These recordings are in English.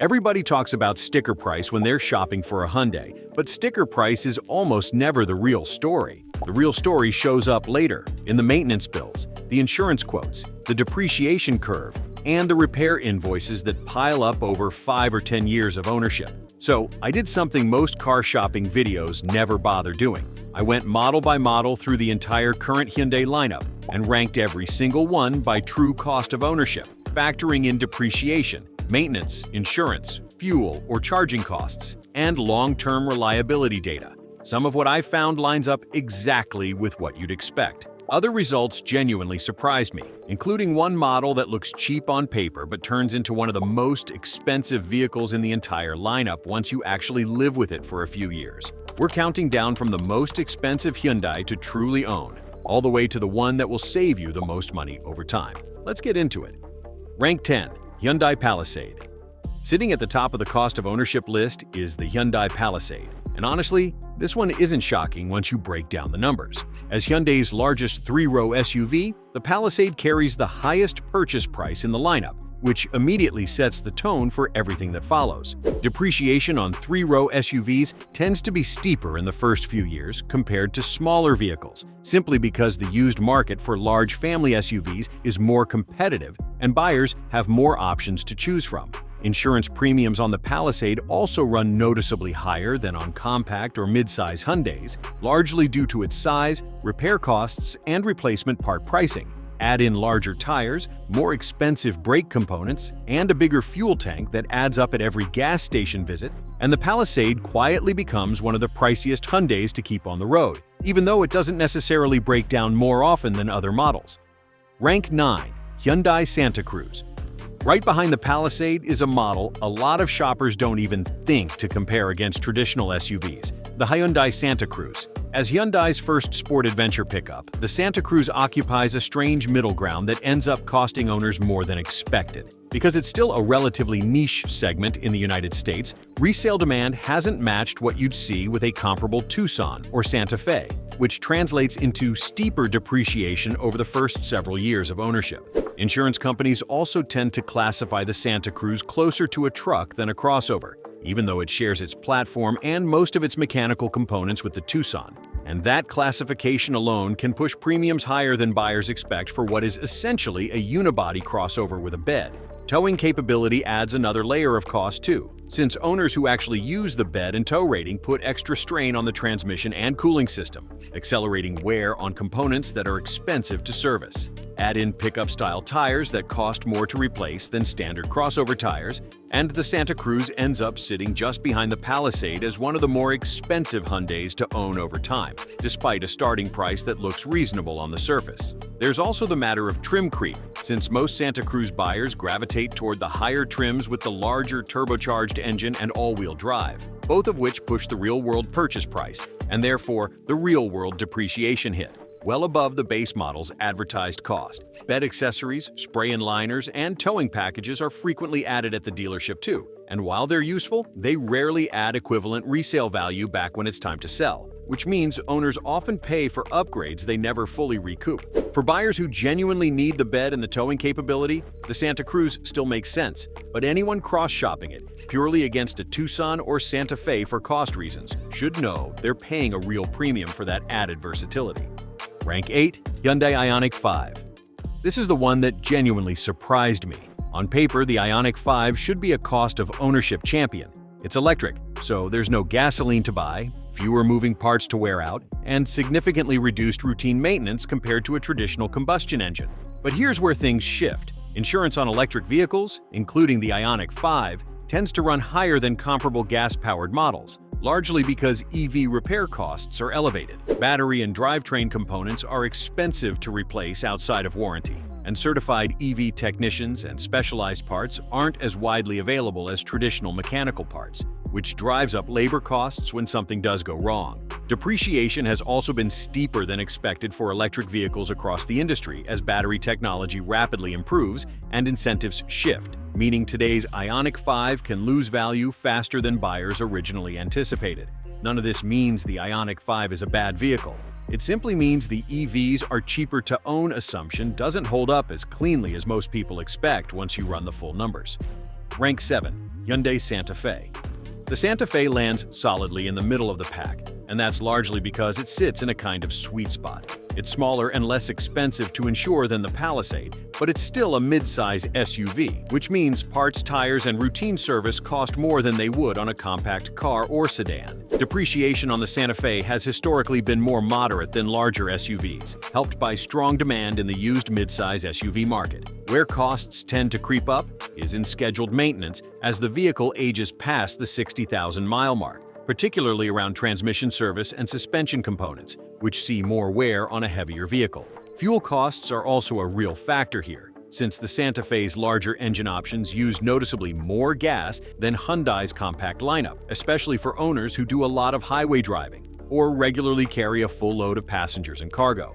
Everybody talks about sticker price when they're shopping for a Hyundai, but sticker price is almost never the real story. The real story shows up later, in the maintenance bills, the insurance quotes, the depreciation curve, and the repair invoices that pile up over 5 or 10 years of ownership. So, I did something most car shopping videos never bother doing. I went model by model through the entire current Hyundai lineup and ranked every single one by true cost of ownership, factoring in depreciation, maintenance, insurance, fuel or charging costs, and long-term reliability data. Some of what I found lines up exactly with what you'd expect. Other results genuinely surprised me, including one model that looks cheap on paper but turns into one of the most expensive vehicles in the entire lineup once you actually live with it for a few years. We're counting down from the most expensive Hyundai to truly own, all the way to the one that will save you the most money over time. Let's get into it. Rank 10. Hyundai Palisade. Sitting at the top of the cost of ownership list is the Hyundai Palisade. And honestly, this one isn't shocking once you break down the numbers. As Hyundai's largest three-row SUV, the Palisade carries the highest purchase price in the lineup, which immediately sets the tone for everything that follows. Depreciation on three-row SUVs tends to be steeper in the first few years compared to smaller vehicles, simply because the used market for large family SUVs is more competitive and buyers have more options to choose from. Insurance premiums on the Palisade also run noticeably higher than on compact or mid-size Hyundais, largely due to its size, repair costs, and replacement part pricing. Add in larger tires, more expensive brake components, and a bigger fuel tank that adds up at every gas station visit, and the Palisade quietly becomes one of the priciest Hyundais to keep on the road, even though it doesn't necessarily break down more often than other models. Rank 9. Hyundai Santa Cruz. Right behind the Palisade is a model a lot of shoppers don't even think to compare against traditional SUVs, the Hyundai Santa Cruz. As Hyundai's first sport adventure pickup, the Santa Cruz occupies a strange middle ground that ends up costing owners more than expected. Because it's still a relatively niche segment in the United States, resale demand hasn't matched what you'd see with a comparable Tucson or Santa Fe, which translates into steeper depreciation over the first several years of ownership. Insurance companies also tend to classify the Santa Cruz closer to a truck than a crossover, even though it shares its platform and most of its mechanical components with the Tucson. And that classification alone can push premiums higher than buyers expect for what is essentially a unibody crossover with a bed. Towing capability adds another layer of cost too, since owners who actually use the bed and tow rating put extra strain on the transmission and cooling system, accelerating wear on components that are expensive to service. Add in pickup-style tires that cost more to replace than standard crossover tires, and the Santa Cruz ends up sitting just behind the Palisade as one of the more expensive Hyundais to own over time, despite a starting price that looks reasonable on the surface. There's also the matter of trim creep, since most Santa Cruz buyers gravitate toward the higher trims with the larger turbocharged engine and all-wheel drive, both of which push the real-world purchase price, and therefore the real-world depreciation hit, well above the base model's advertised cost. Bed accessories, spray-in liners, and towing packages are frequently added at the dealership too, and while they're useful, they rarely add equivalent resale value back when it's time to sell, which means owners often pay for upgrades they never fully recoup. For buyers who genuinely need the bed and the towing capability, the Santa Cruz still makes sense, but anyone cross-shopping it, purely against a Tucson or Santa Fe for cost reasons, should know they're paying a real premium for that added versatility. Rank 8. Hyundai Ioniq 5. This is the one that genuinely surprised me. On paper, the Ioniq 5 should be a cost of ownership champion. It's electric, so there's no gasoline to buy, fewer moving parts to wear out, and significantly reduced routine maintenance compared to a traditional combustion engine. But here's where things shift. Insurance on electric vehicles, including the Ioniq 5, tends to run higher than comparable gas-powered models, largely because EV repair costs are elevated. Battery and drivetrain components are expensive to replace outside of warranty, and certified EV technicians and specialized parts aren't as widely available as traditional mechanical parts, which drives up labor costs when something does go wrong. Depreciation has also been steeper than expected for electric vehicles across the industry as battery technology rapidly improves and incentives shift, meaning today's Ioniq 5 can lose value faster than buyers originally anticipated. None of this means the Ioniq 5 is a bad vehicle. It simply means the EVs are cheaper to own assumption doesn't hold up as cleanly as most people expect once you run the full numbers. Rank 7. Hyundai Santa Fe. The Santa Fe lands solidly in the middle of the pack, and that's largely because it sits in a kind of sweet spot. It's smaller and less expensive to insure than the Palisade, but it's still a mid-size SUV, which means parts, tires, and routine service cost more than they would on a compact car or sedan. Depreciation on the Santa Fe has historically been more moderate than larger SUVs, helped by strong demand in the used mid-size SUV market. Where costs tend to creep up is in scheduled maintenance as the vehicle ages past the 60,000-mile mark, particularly around transmission service and suspension components, which see more wear on a heavier vehicle. Fuel costs are also a real factor here, since the Santa Fe's larger engine options use noticeably more gas than Hyundai's compact lineup, especially for owners who do a lot of highway driving or regularly carry a full load of passengers and cargo.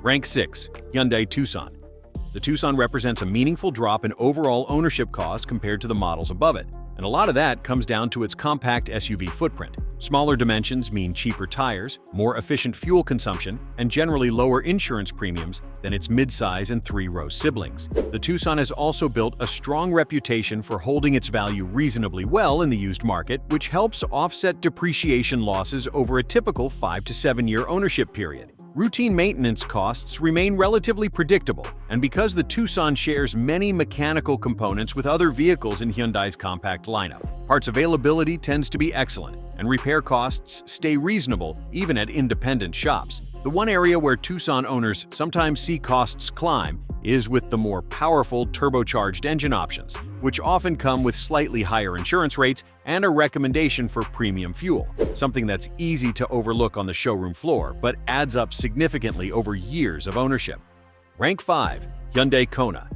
Rank 6. Hyundai Tucson. The Tucson represents a meaningful drop in overall ownership cost compared to the models above it, and a lot of that comes down to its compact SUV footprint. Smaller dimensions mean cheaper tires, more efficient fuel consumption, and generally lower insurance premiums than its midsize and three-row siblings. The Tucson has also built a strong reputation for holding its value reasonably well in the used market, which helps offset depreciation losses over a typical 5 to 7 year ownership period. Routine maintenance costs remain relatively predictable, and because the Tucson shares many mechanical components with other vehicles in Hyundai's compact lineup, parts availability tends to be excellent, and repair costs stay reasonable even at independent shops. The one area where Tucson owners sometimes see costs climb is with the more powerful turbocharged engine options, which often come with slightly higher insurance rates and a recommendation for premium fuel, something that's easy to overlook on the showroom floor but adds up significantly over years of ownership. Rank 5. Hyundai Kona.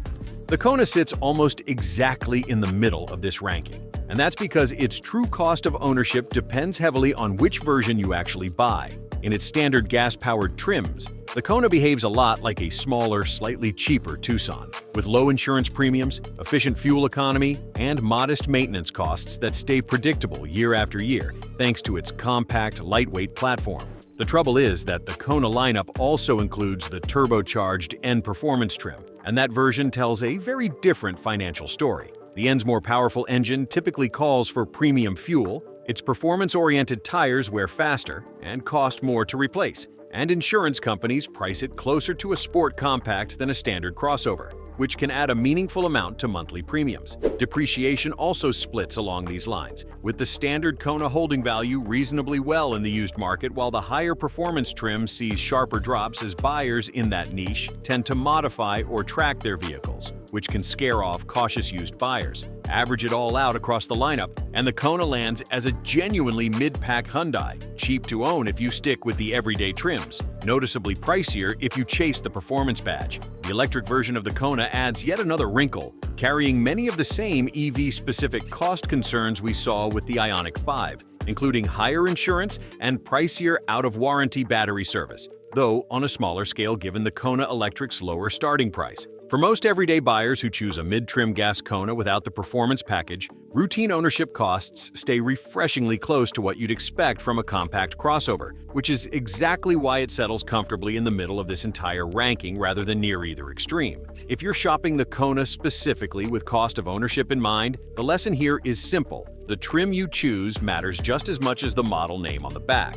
The Kona sits almost exactly in the middle of this ranking, and that's because its true cost of ownership depends heavily on which version you actually buy. In its standard gas-powered trims, the Kona behaves a lot like a smaller, slightly cheaper Tucson, with low insurance premiums, efficient fuel economy, and modest maintenance costs that stay predictable year after year thanks to its compact, lightweight platform. The trouble is that the Kona lineup also includes the turbocharged N Performance trim, and that version tells a very different financial story. The N's more powerful engine typically calls for premium fuel, its performance-oriented tires wear faster and cost more to replace, and insurance companies price it closer to a sport compact than a standard crossover, which can add a meaningful amount to monthly premiums. Depreciation also splits along these lines, with the standard Kona holding value reasonably well in the used market, while the higher performance trim sees sharper drops as buyers in that niche tend to modify or track their vehicles, which can scare off cautious used buyers. Average it all out across the lineup, and the Kona lands as a genuinely mid-pack Hyundai, cheap to own if you stick with the everyday trims, noticeably pricier if you chase the performance badge. The electric version of the Kona adds yet another wrinkle, carrying many of the same EV-specific cost concerns we saw with the Ioniq 5, including higher insurance and pricier out-of-warranty battery service, though on a smaller scale given the Kona Electric's lower starting price. For most everyday buyers who choose a mid-trim gas Kona without the performance package, routine ownership costs stay refreshingly close to what you'd expect from a compact crossover, which is exactly why it settles comfortably in the middle of this entire ranking rather than near either extreme. If you're shopping the Kona specifically with cost of ownership in mind, the lesson here is simple. The trim you choose matters just as much as the model name on the back.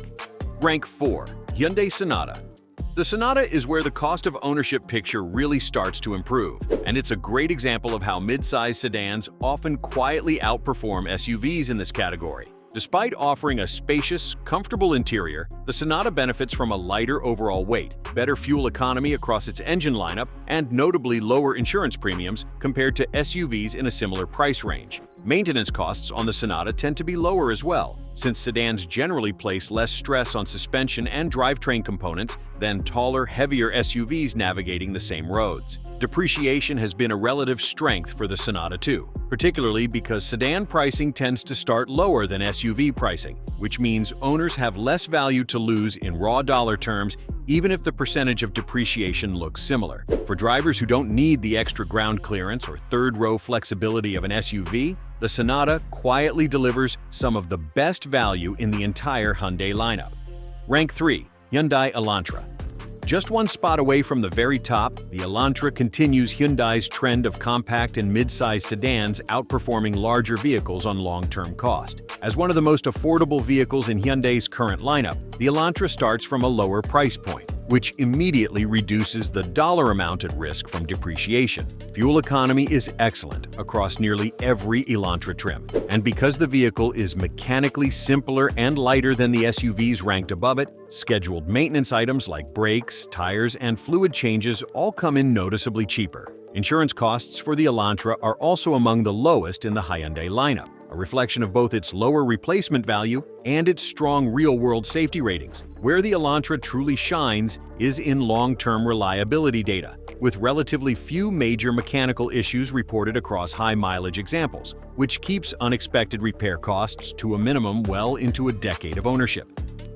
Rank 4. Hyundai Sonata. The Sonata is where the cost of ownership picture really starts to improve, and it's a great example of how mid-size sedans often quietly outperform SUVs in this category. Despite offering a spacious, comfortable interior, the Sonata benefits from a lighter overall weight, better fuel economy across its engine lineup, and notably lower insurance premiums compared to SUVs in a similar price range. Maintenance costs on the Sonata tend to be lower as well, since sedans generally place less stress on suspension and drivetrain components than taller, heavier SUVs navigating the same roads. Depreciation has been a relative strength for the Sonata too, particularly because sedan pricing tends to start lower than SUV pricing, which means owners have less value to lose in raw dollar terms even if the percentage of depreciation looks similar. For drivers who don't need the extra ground clearance or third-row flexibility of an SUV, the Sonata quietly delivers some of the best value in the entire Hyundai lineup. Rank 3. Hyundai Elantra. Just one spot away from the very top, the Elantra continues Hyundai's trend of compact and mid-size sedans outperforming larger vehicles on long-term cost. As one of the most affordable vehicles in Hyundai's current lineup, the Elantra starts from a lower price point, which immediately reduces the dollar amount at risk from depreciation. Fuel economy is excellent across nearly every Elantra trim, and because the vehicle is mechanically simpler and lighter than the SUVs ranked above it, scheduled maintenance items like brakes, tires, and fluid changes all come in noticeably cheaper. Insurance costs for the Elantra are also among the lowest in the Hyundai lineup, a reflection of both its lower replacement value and its strong real-world safety ratings. Where the Elantra truly shines is in long-term reliability data, with relatively few major mechanical issues reported across high-mileage examples, which keeps unexpected repair costs to a minimum well into a decade of ownership.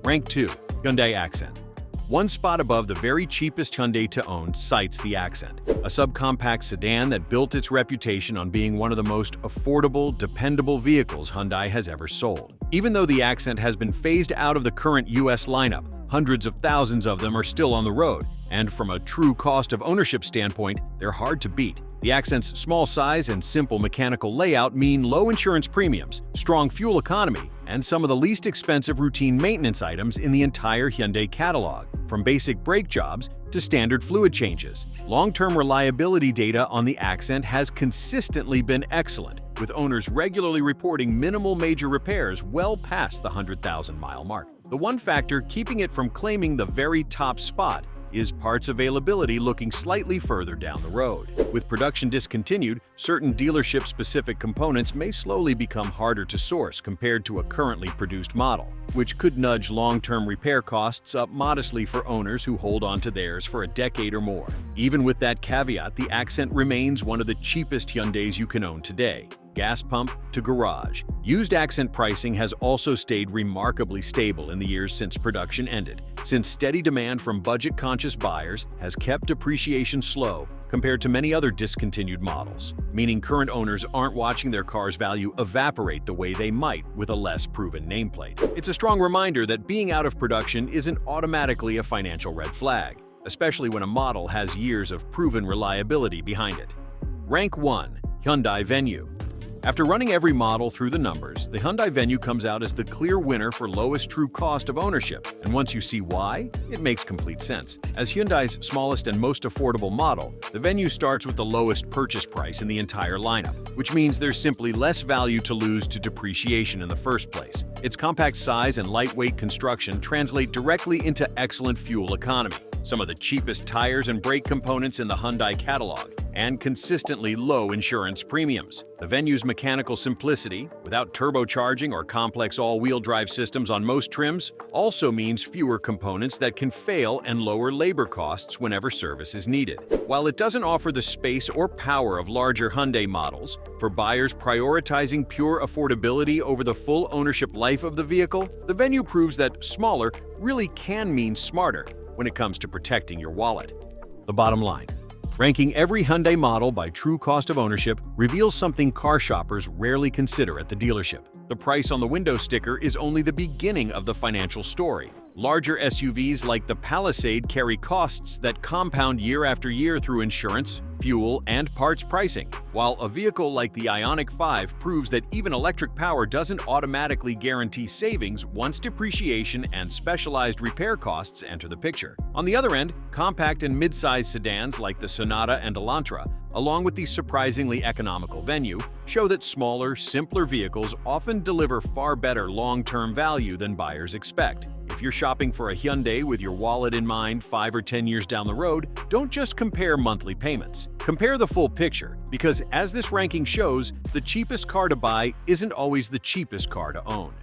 Rank 2. Hyundai Accent. One spot above the very cheapest Hyundai to own cites the Accent, a subcompact sedan that built its reputation on being one of the most affordable, dependable vehicles Hyundai has ever sold. Even though the Accent has been phased out of the current US lineup, hundreds of thousands of them are still on the road, and from a true cost of ownership standpoint, they're hard to beat. The Accent's small size and simple mechanical layout mean low insurance premiums, strong fuel economy, and some of the least expensive routine maintenance items in the entire Hyundai catalog, from basic brake jobs to standard fluid changes. Long-term reliability data on the Accent has consistently been excellent, with owners regularly reporting minimal major repairs well past the 100,000-mile mark. The one factor keeping it from claiming the very top spot is parts availability looking slightly further down the road. With production discontinued, certain dealership-specific components may slowly become harder to source compared to a currently produced model, which could nudge long-term repair costs up modestly for owners who hold on to theirs for a decade or more. Even with that caveat, the Accent remains one of the cheapest Hyundais you can own today. Gas pump to garage. Used Accent pricing has also stayed remarkably stable in the years since production ended, since steady demand from budget-conscious buyers has kept depreciation slow compared to many other discontinued models, meaning current owners aren't watching their car's value evaporate the way they might with a less proven nameplate. It's a strong reminder that being out of production isn't automatically a financial red flag, especially when a model has years of proven reliability behind it. Rank 1. Hyundai Venue. After running every model through the numbers, the Hyundai Venue comes out as the clear winner for lowest true cost of ownership, and once you see why, it makes complete sense. As Hyundai's smallest and most affordable model, the Venue starts with the lowest purchase price in the entire lineup, which means there's simply less value to lose to depreciation in the first place. Its compact size and lightweight construction translate directly into excellent fuel economy, some of the cheapest tires and brake components in the Hyundai catalog, and consistently low insurance premiums. The Venue's mechanical simplicity, without turbocharging or complex all-wheel drive systems on most trims, also means fewer components that can fail and lower labor costs whenever service is needed. While it doesn't offer the space or power of larger Hyundai models, for buyers prioritizing pure affordability over the full ownership life of the vehicle, the Venue proves that smaller really can mean smarter when it comes to protecting your wallet. The bottom line. Ranking every Hyundai model by true cost of ownership reveals something car shoppers rarely consider at the dealership. The price on the window sticker is only the beginning of the financial story. Larger SUVs like the Palisade carry costs that compound year after year through insurance, fuel, and parts pricing, while a vehicle like the Ioniq 5 proves that even electric power doesn't automatically guarantee savings once depreciation and specialized repair costs enter the picture. On the other end, compact and mid-size sedans like the Sonata and Elantra, along with the surprisingly economical Venue, show that smaller, simpler vehicles often deliver far better long-term value than buyers expect. If you're shopping for a Hyundai with your wallet in mind 5 or 10 years down the road, don't just compare monthly payments. Compare the full picture, because as this ranking shows, the cheapest car to buy isn't always the cheapest car to own.